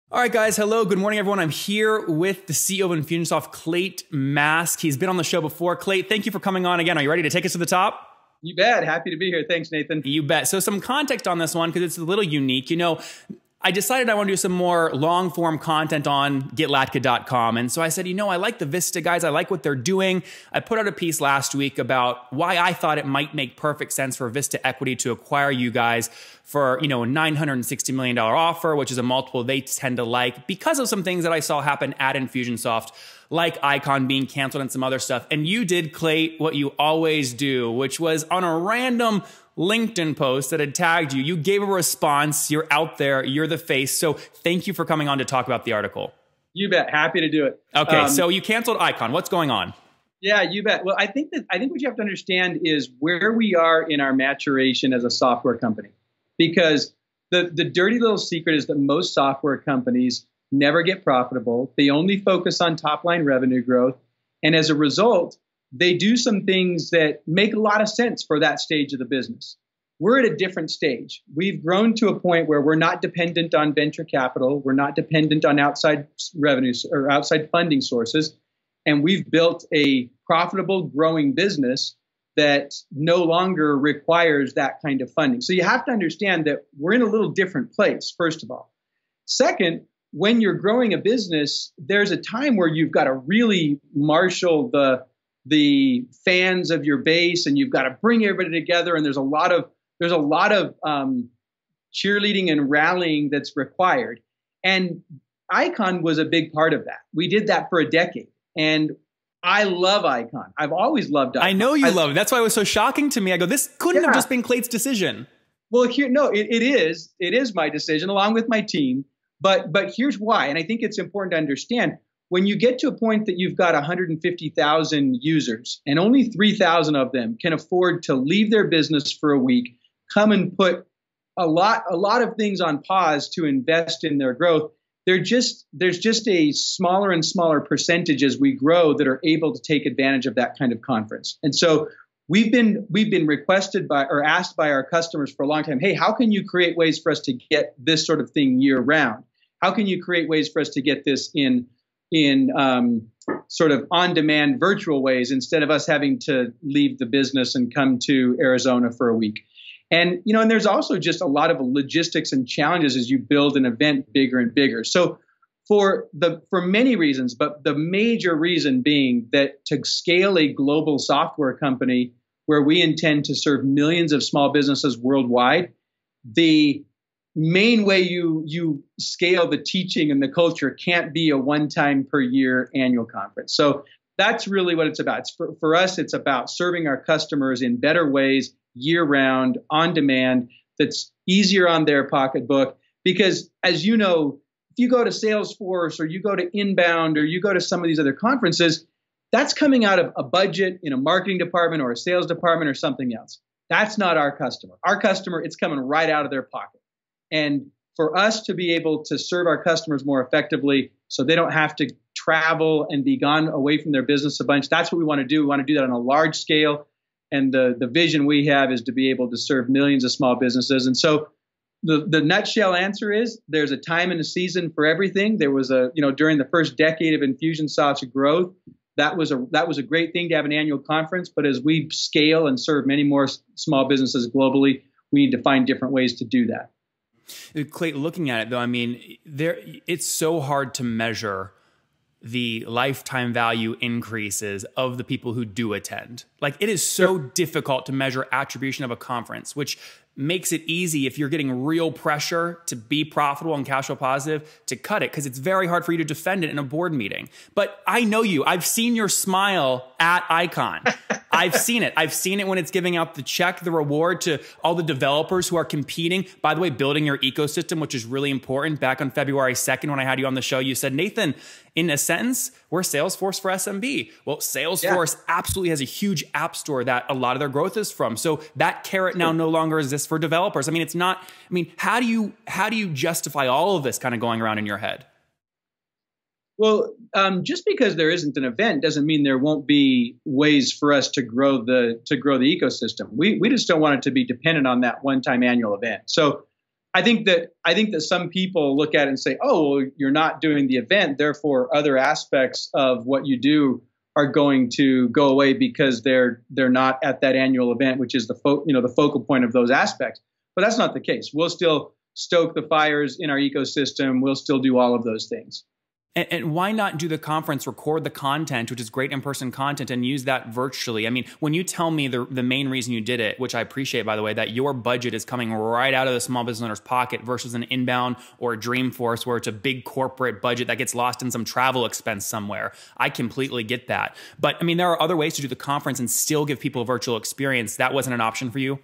All right, guys. Hello. Good morning, everyone. I'm here with the CEO of Infusionsoft, Clate Mask. He's been on the show before. Clate, thank you for coming on again. Are you ready to take us to the top? You bet. Happy to be here. Thanks, Nathan. You bet. So some context on this one, because it's a little unique. I decided I want to do some more long form content on getlatka.com. And so I said, I like the Vista guys. I like what they're doing. I put out a piece last week about why I thought it might make perfect sense for Vista Equity to acquire you guys for, a $960 million offer, which is a multiple they tend to like because of some things that I saw happen at Infusionsoft, like Icon being canceled and some other stuff. And you did, Clate, what you always do, which was on a random LinkedIn post that had tagged you. You gave a response. You're out there. You're the face. So thank you for coming on to talk about the article. You bet. Happy to do it. Okay. So you canceled Icon. What's going on? Yeah, you bet. Well, I think what you have to understand is where we are in our maturation as a software company, because the dirty little secret is that most software companies never get profitable. They only focus on top line revenue growth. And as a result, they do some things that make a lot of sense for that stage of the business. We're at a different stage. We've grown to a point where we're not dependent on venture capital. We're not dependent on outside revenues or outside funding sources. And we've built a profitable, growing business that no longer requires that kind of funding. So you have to understand that we're in a little different place, first of all. Second, when you're growing a business, there's a time where you've got to really marshal the fans of your base, and you've got to bring everybody together. And there's a lot of cheerleading and rallying that's required. And Icon was a big part of that. We did that for a decade, and I love Icon. I've always loved Icon. I know you love it. That's why it was so shocking to me. I go, this couldn't have just been Clate's decision. Well, it is. It is my decision along with my team. But here's why, and I think it's important to understand. When you get to a point that you've got 150,000 users and only 3,000 of them can afford to leave their business for a week, come and put a lot of things on pause to invest in their growth, there's just a smaller and smaller percentage as we grow that are able to take advantage of that kind of conference. And so we've been requested by or asked by our customers for a long time, hey, how can you create ways for us to get this sort of thing year round? How can you create ways for us to get this in sort of on-demand virtual ways instead of us having to leave the business and come to Arizona for a week? And, and there's also just a lot of logistics and challenges as you build an event bigger and bigger. So for many reasons, but the major reason being that to scale a global software company where we intend to serve millions of small businesses worldwide, the main way you scale the teaching and the culture can't be a one-time per year annual conference. So that's really what it's about. For us, it's about serving our customers in better ways, year-round, on demand, that's easier on their pocketbook. Because as you know, if you go to Salesforce or you go to Inbound or you go to some of these other conferences, that's coming out of a budget in a marketing department or a sales department or something else. That's not our customer. Our customer, it's coming right out of their pocket. And for us to be able to serve our customers more effectively so they don't have to travel and be gone away from their business a bunch, that's what we want to do. We want to do that on a large scale. And the vision we have is to be able to serve millions of small businesses. And so the nutshell answer is there's a time and a season for everything. There was during the first decade of Infusionsoft's growth, that was a great thing to have an annual conference. But as we scale and serve many more small businesses globally, we need to find different ways to do that. Clate, looking at it though, it's so hard to measure the lifetime value increases of the people who do attend. Like, it is so difficult to measure attribution of a conference, which makes it easy if you're getting real pressure to be profitable and cash flow positive to cut it, because it's very hard for you to defend it in a board meeting. But I know you. I've seen your smile at Icon. I've seen it. I've seen it when it's giving out the check, the reward to all the developers who are competing. By the way, building your ecosystem, which is really important. Back on February 2nd, when I had you on the show, you said, Nathan, in a sentence, we're Salesforce for SMB. Well, Salesforce absolutely has a huge app store that a lot of their growth is from. So that carrot now no longer exists for developers. It's not, how do you justify all of this kind of going around in your head? Well, just because there isn't an event doesn't mean there won't be ways for us to grow the ecosystem. We just don't want it to be dependent on that one-time annual event. So I think that some people look at it and say, "Oh, well, you're not doing the event, therefore other aspects of what you do are going to go away because they're not at that annual event, which is the focal point of those aspects." But that's not the case. We'll still stoke the fires in our ecosystem. We'll still do all of those things. And why not do the conference, record the content, which is great in-person content, and use that virtually? I mean, when you tell me the main reason you did it, which I appreciate, by the way, that your budget is coming right out of the small business owner's pocket versus an inbound or a Dreamforce where it's a big corporate budget that gets lost in some travel expense somewhere. I completely get that. But I mean, there are other ways to do the conference and still give people a virtual experience. That wasn't an option for you?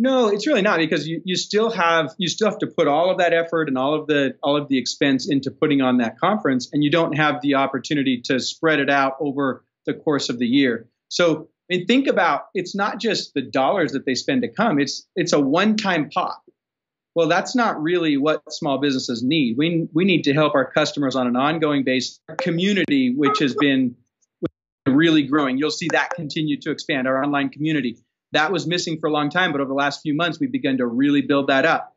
No, it's really not, because you still have to put all of that effort and all of the expense into putting on that conference, and you don't have the opportunity to spread it out over the course of the year. So, I mean, think about, it's not just the dollars that they spend to come; it's a one-time pop. Well, that's not really what small businesses need. We need to help our customers on an ongoing basis. Our community, which has been really growing, you'll see that continue to expand. Our online community. That was missing for a long time, but over the last few months, we've begun to really build that up.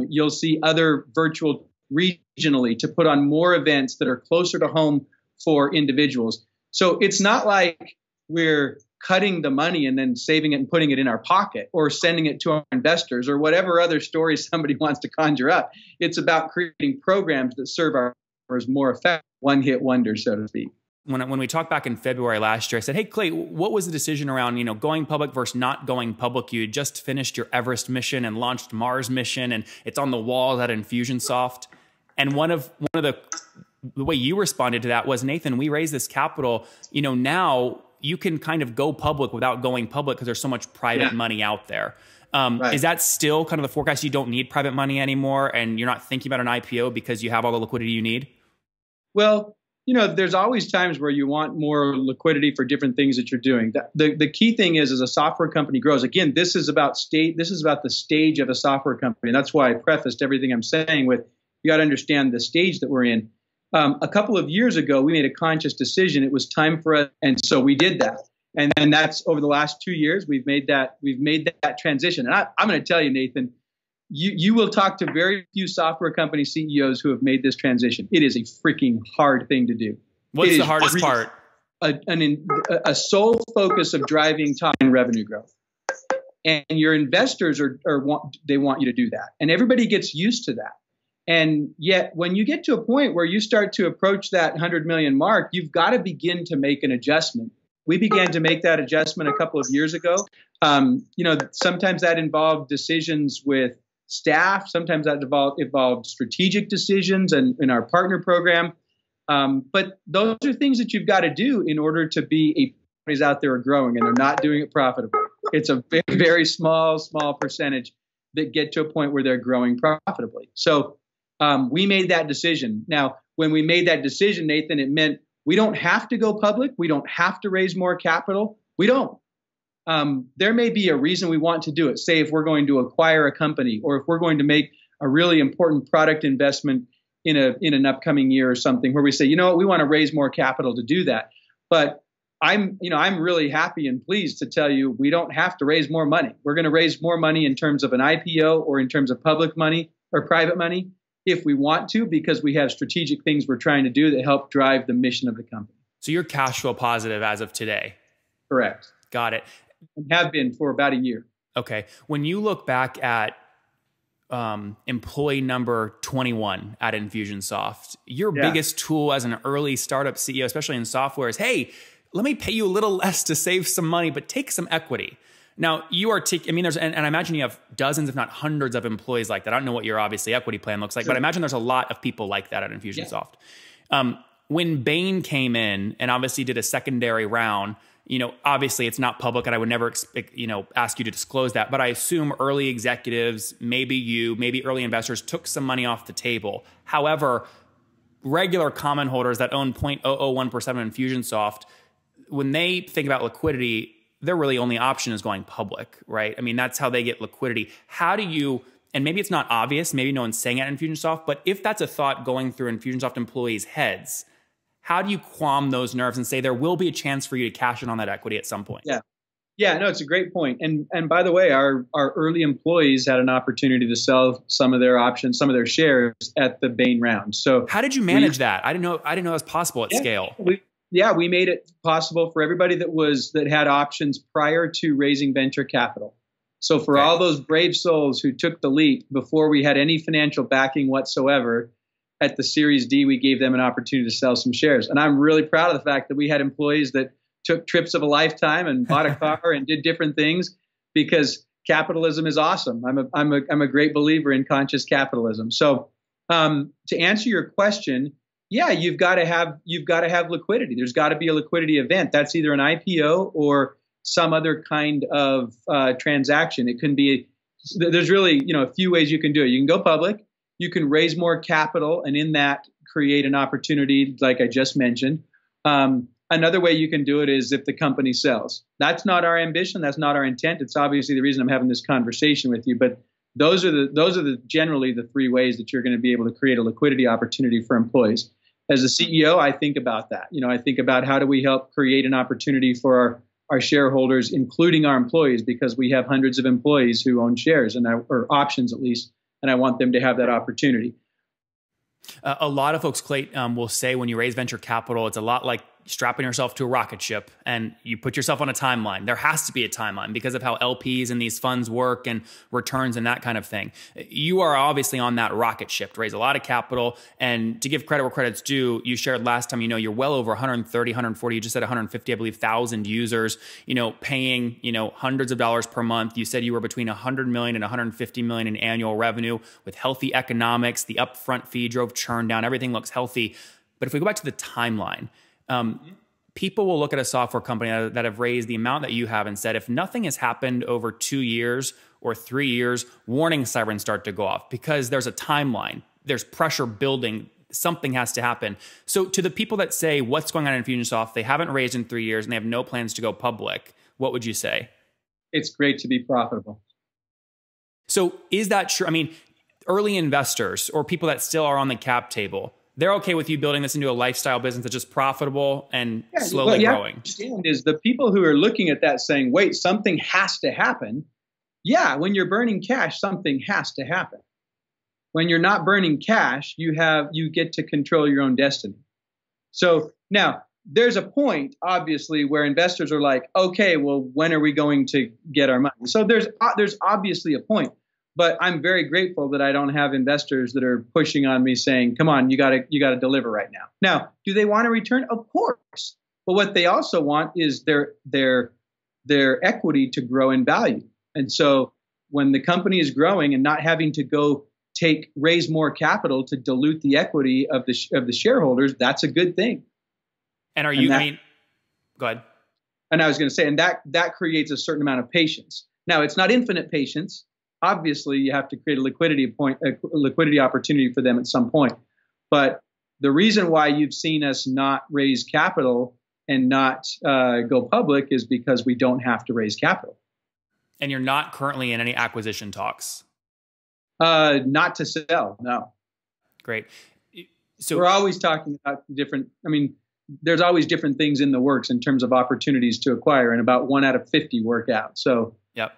You'll see other virtual regionally to put on more events that are closer to home for individuals. So it's not like we're cutting the money and then saving it and putting it in our pocket or sending it to our investors or whatever other stories somebody wants to conjure up. It's about creating programs that serve our customers more effectively, one-hit wonders, so to speak. When we talked back in February last year, I said, "Hey, Clate, what was the decision around, going public versus not going public? You had just finished your Everest mission and launched Mars mission, and it's on the walls at Infusionsoft." And one of the way you responded to that was, "Nathan, we raised this capital. Now you can kind of go public without going public because there's so much private money out there." Right. Is that still kind of the forecast? You don't need private money anymore, and you're not thinking about an IPO because you have all the liquidity you need? Well, there's always times where you want more liquidity for different things that you're doing. The key thing is, as a software company grows, again, this is about the stage of a software company. And that's why I prefaced everything I'm saying with, you got to understand the stage that we're in. A couple of years ago, we made a conscious decision. It was time for us. And so we did that. And that's over the last 2 years, we've made that transition. And I'm going to tell you, Nathan, you will talk to very few software company CEOs who have made this transition. It is a freaking hard thing to do. What's the hardest part? A sole focus of driving top-line revenue growth. And your investors want you to do that. And everybody gets used to that. And yet, when you get to a point where you start to approach that 100 million mark, you've got to begin to make an adjustment. We began to make that adjustment a couple of years ago. Sometimes that involved decisions with staff. Sometimes that involved strategic decisions and in our partner program. But those are things that you've got to do in order to be a companies out there are growing, and they're not doing it profitably. It's a very, very small percentage that get to a point where they're growing profitably. So we made that decision. Now, when we made that decision, Nathan, it meant we don't have to go public. We don't have to raise more capital. We don't. There may be a reason we want to do it. Say if we're going to acquire a company, or if we're going to make a really important product investment in an upcoming year or something, where we say, we want to raise more capital to do that. But I'm really happy and pleased to tell you we don't have to raise more money. We're going to raise more money in terms of an IPO or in terms of public money or private money if we want to, because we have strategic things we're trying to do that help drive the mission of the company. So you're cash flow positive as of today? Correct. Got it. Have been for about a year. Okay. When you look back at employee number 21 at Infusionsoft, your biggest tool as an early startup CEO, especially in software, is, hey, let me pay you a little less to save some money, but take some equity. Now, you are and I imagine you have dozens, if not hundreds of employees like that. I don't know what your obviously equity plan looks like, but I imagine there's a lot of people like that at Infusionsoft. Yeah. When Bain came in and obviously did a secondary round, obviously it's not public, and I would never expect, ask you to disclose that. But I assume early executives, maybe early investors took some money off the table. However, regular common holders that own 0.001% of Infusionsoft, when they think about liquidity, their really only option is going public, right? I mean, that's how they get liquidity. How do you, and maybe it's not obvious, maybe no one's saying it at Infusionsoft, but if that's a thought going through Infusionsoft employees' heads, how do you calm those nerves and say there will be a chance for you to cash in on that equity at some point? Yeah. Yeah, no, it's a great point. And by the way, our early employees had an opportunity to sell some of their options, some of their shares at the Bain round. So how did you manage that? I didn't know it was possible at scale. We made it possible for everybody that had options prior to raising venture capital. So for all those brave souls who took the leap before we had any financial backing whatsoever, at the Series D, we gave them an opportunity to sell some shares. And I'm really proud of the fact that we had employees that took trips of a lifetime and bought a car and did different things, because capitalism is awesome. I'm a great believer in conscious capitalism. So to answer your question, yeah, you've got to have liquidity. There's got to be a liquidity event. That's either an IPO or some other kind of transaction. It can be, there's really, a few ways you can do it. You can go public, you can raise more capital, and in that create an opportunity like I just mentioned. Another way you can do it is if the company sells. That's not our ambition. That's not our intent. It's obviously the reason I'm having this conversation with you. But those are generally the three ways that you're going to be able to create a liquidity opportunity for employees. As a CEO, I think about that. I think about how do we help create an opportunity for our shareholders, including our employees, because we have hundreds of employees who own shares or options at least, and I want them to have that opportunity. A lot of folks, Clate, will say when you raise venture capital, it's a lot like strapping yourself to a rocket ship and you put yourself on a timeline. There has to be a timeline because of how LPs and these funds work and returns and that kind of thing. You are obviously on that rocket ship to raise a lot of capital. And to give credit where credit's due, you shared last time, you're well over 130, 140, you just said 150, I believe, thousand users, paying, hundreds of dollars per month. You said you were between 100 million and 150 million in annual revenue with healthy economics. The upfront fee drove churn down. Everything looks healthy. But if we go back to the timeline, people will look at a software company that have raised the amount that you have and said, if nothing has happened over 2 years or 3 years, warning sirens start to go off because there's a timeline. There's pressure building. Something has to happen. So to the people that say, what's going on in Infusionsoft? They haven't raised in 3 years and they have no plans to go public. What would you say? It's great to be profitable. So is that true? I mean, early investors or people that still are on the cap table, they're okay with you building this into a lifestyle business that's just profitable and slowly growing. Understand is the people who are looking at that saying, wait, something has to happen. Yeah, when you're burning cash, something has to happen. When you're not burning cash, you get to control your own destiny. So now there's a point, obviously, where investors are like, okay, well, when are we going to get our money? So there's obviously a point. But I'm very grateful that I don't have investors that are pushing on me saying, come on, you got to deliver right now. Now, do they want a return? Of course. But what they also want is their equity to grow in value. And so when the company is growing and not having to go raise more capital to dilute the equity of the shareholders, that's a good thing. And go ahead. And I was going to say, and that creates a certain amount of patience. Now, it's not infinite patience. Obviously, you have to create a liquidity opportunity for them at some point. But the reason why you've seen us not raise capital and not go public is because we don't have to raise capital. And you're not currently in any acquisition talks? Not to sell, no. Great. So we're always talking about there's always different things in the works in terms of opportunities to acquire, and about 1 out of 50 work out. So, yep.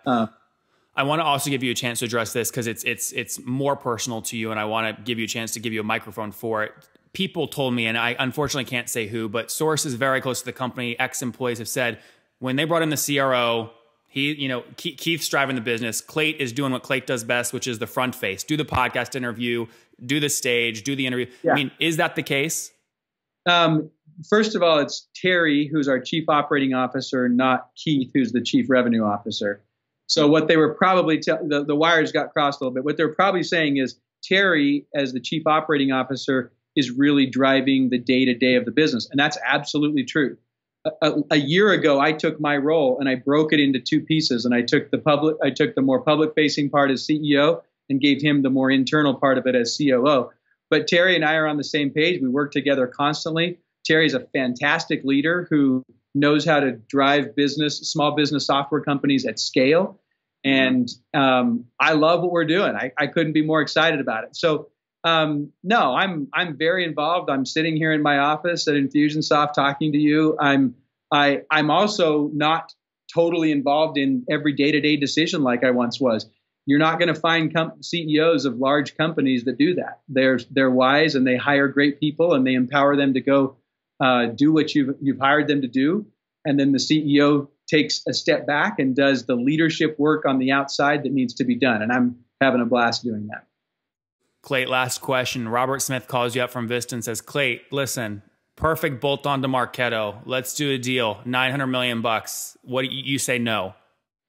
I want to also give you a chance to address this because it's more personal to you, and I want to give you a chance to give you a microphone for it. People told me, and I unfortunately can't say who, but sources very close to the company, ex-employees have said when they brought in the CRO, Keith's driving the business. Clate is doing what Clate does best, which is the front face. Do the podcast interview, do the stage, do the interview. Yeah. I mean, is that the case? First of all, it's Terry, who's our chief operating officer, not Keith, who's the chief revenue officer. So what they were probably, the wires got crossed a little bit. What they're probably saying is Terry, as the chief operating officer, is really driving the day-to-day of the business. And that's absolutely true. A year ago, I took my role and I broke it into two pieces. And I took the more public-facing part as CEO and gave him the more internal part of it as COO. But Terry and I are on the same page. We work together constantly. Terry's a fantastic leader who knows how to drive small business software companies at scale. And I love what we're doing. I couldn't be more excited about it. So no, I'm very involved. I'm sitting here in my office at Infusionsoft talking to you. I'm also not totally involved in every day-to-day decision like I once was. You're not going to find CEOs of large companies that do that. They're wise, and they hire great people, and they empower them to go do what you've hired them to do. And then the CEO takes a step back and does the leadership work on the outside that needs to be done. And I'm having a blast doing that. Clate, last question. Robert Smith calls you up from Vista and says, Clate, listen, perfect bolt-on to Marketo. Let's do a deal. $900 million bucks. What do you say? No.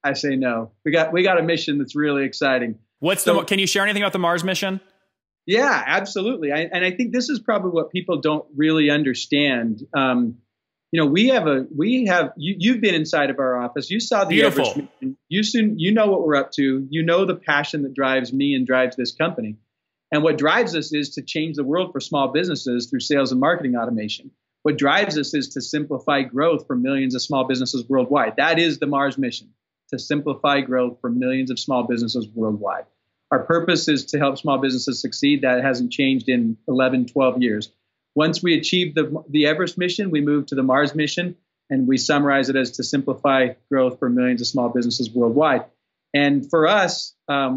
I say no. We got a mission that's really exciting. Can you share anything about the Mars mission? Yeah, absolutely. And I think this is probably what people don't really understand. You've been inside of our office. You saw the Beautiful. Mission. You know what we're up to. You know the passion that drives me and drives this company. And what drives us is to change the world for small businesses through sales and marketing automation. What drives us is to simplify growth for millions of small businesses worldwide. That is the Mars mission, to simplify growth for millions of small businesses worldwide. Our purpose is to help small businesses succeed. That hasn't changed in 11, 12 years. Once we achieve the Everest mission, we move to the Mars mission, and we summarize it as to simplify growth for millions of small businesses worldwide. And for us,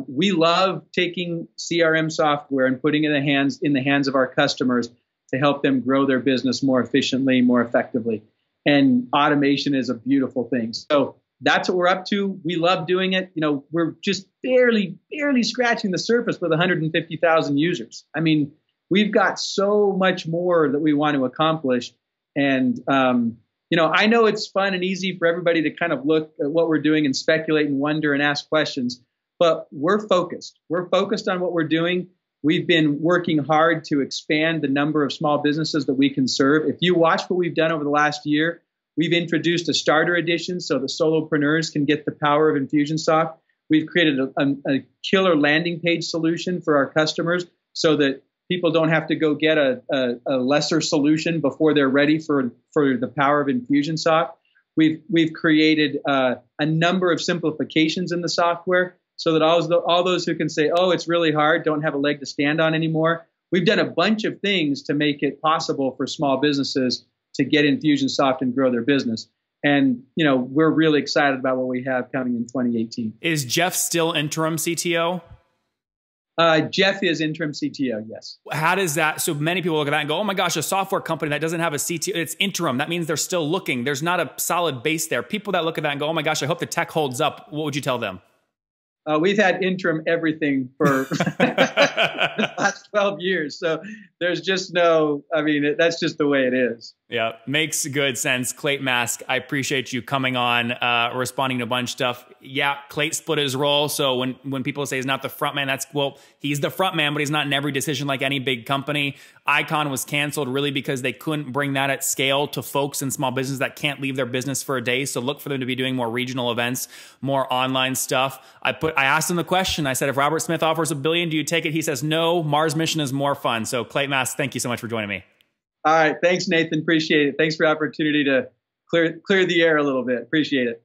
we love taking CRM software and putting it in the hands of our customers to help them grow their business more efficiently, more effectively. And automation is a beautiful thing. So that's what we're up to. We love doing it. We're just barely scratching the surface with 150,000 users. I mean, we've got so much more that we want to accomplish. And, I know it's fun and easy for everybody to kind of look at what we're doing and speculate and wonder and ask questions, but we're focused. We're focused on what we're doing. We've been working hard to expand the number of small businesses that we can serve. If you watch what we've done over the last year, we've introduced a starter edition so the solopreneurs can get the power of Infusionsoft. We've created a killer landing page solution for our customers so that people don't have to go get a lesser solution before they're ready for the power of Infusionsoft. We've created a number of simplifications in the software so that all those who can say, oh, it's really hard, don't have a leg to stand on anymore. We've done a bunch of things to make it possible for small businesses to get Infusionsoft and grow their business. And, we're really excited about what we have coming in 2018. Is Jeff still interim CTO? Jeff is interim CTO, yes. How does that, so many people look at that and go, oh my gosh, a software company that doesn't have a CTO, it's interim. That means they're still looking. There's not a solid base there. People that look at that and go, oh my gosh, I hope the tech holds up. What would you tell them? We've had interim everything for the last 12 years. So there's just that's just the way it is. Yeah, makes good sense. Clate Mask, I appreciate you coming on, responding to a bunch of stuff. Yeah, Clate split his role. So when people say he's not the front man, he's the front man, but he's not in every decision like any big company. Icon was canceled really because they couldn't bring that at scale to folks in small business that can't leave their business for a day. So look for them to be doing more regional events, more online stuff. I asked him the question. I said, if Robert Smith offers $1 billion, do you take it? He says, no, Mars mission is more fun. So Clate Mask, thank you so much for joining me. All right. Thanks, Nathan. Appreciate it. Thanks for the opportunity to clear the air a little bit. Appreciate it.